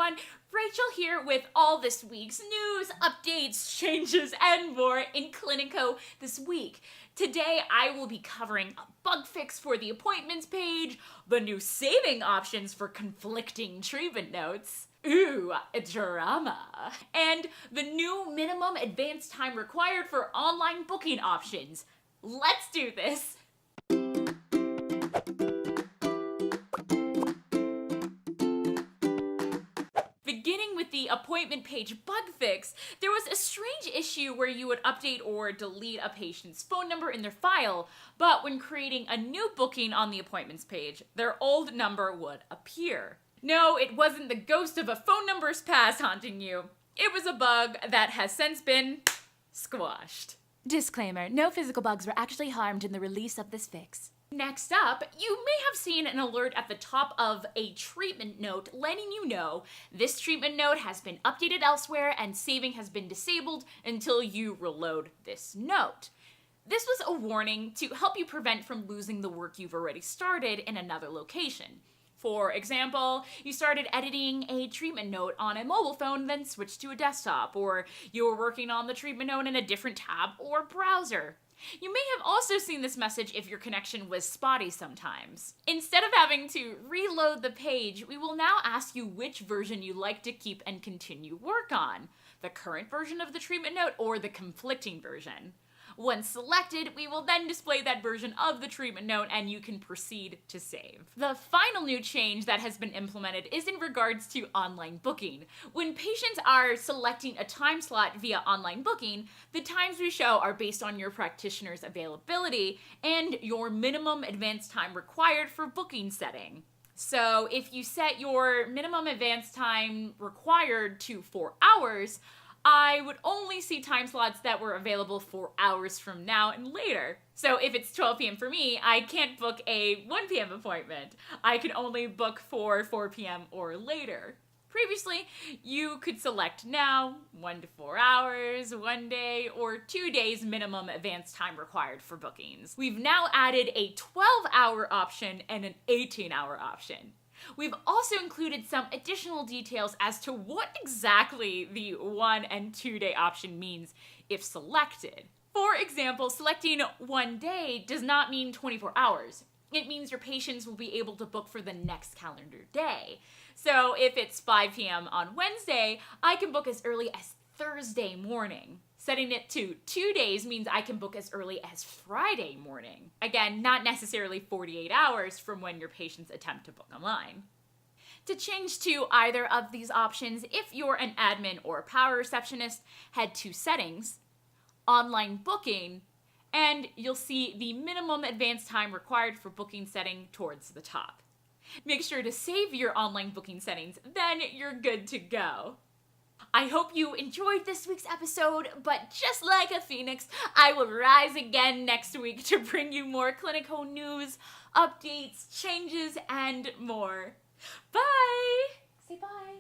everyone, Rachel here with all this week's news, updates, changes, and more in Cliniko This week. Today I will be covering a bug fix for the appointments page, the new saving options for conflicting treatment notes, ooh, drama, and the new minimum advance time required for online booking options. Let's do this! Beginning with the appointment page bug fix, there was a strange issue where you would update or delete a patient's phone number in their file, but when creating a new booking on the appointments page, their old number would appear. No, it wasn't the ghost of a phone number's past haunting you. It was a bug that has since been squashed. Disclaimer, no physical bugs were actually harmed in the release of this fix. Next up, you may have seen an alert at the top of a treatment note letting you know this treatment note has been updated elsewhere and saving has been disabled until you reload this note. This was a warning to help you prevent from losing the work you've already started in another location. For example, you started editing a treatment note on a mobile phone, then switched to a desktop, or you were working on the treatment note in a different tab or browser. You may have also seen this message if your connection was spotty sometimes. Instead of having to reload the page, we will now ask you which version you'd like to keep and continue work on, the current version of the treatment note or the conflicting version. Once selected, we will then display that version of the treatment note and you can proceed to save. The final new change that has been implemented is in regards to online booking. When patients are selecting a time slot via online booking, the times we show are based on your practitioner's availability and your minimum advance time required for booking setting. So if you set your minimum advance time required to 4 hours, I would only see time slots that were available 4 hours from now and later. So if it's 12 p.m. for me, I can't book a 1 p.m. appointment. I can only book for 4 p.m. or later. Previously, you could select now, 1 to 4 hours, 1 day, or 2 days minimum advance time required for bookings. We've now added a 12-hour option and an 18-hour option. We've also included some additional details as to what exactly the 1 and 2 day option means if selected. For example, selecting 1 day does not mean 24 hours. It means your patients will be able to book for the next calendar day. So if it's 5 p.m. on Wednesday, I can book as early as Thursday morning. Setting it to 2 days means I can book as early as Friday morning. Again, not necessarily 48 hours from when your patients attempt to book online. To change to either of these options, if you're an admin or power receptionist, head to Settings, Online Booking, and you'll see the minimum advance time required for booking setting towards the top. Make sure to save your online booking settings, then you're good to go. I hope you enjoyed this week's episode, but just like a phoenix, I will rise again next week to bring you more Cliniko news, updates, changes, and more. Bye! Say bye.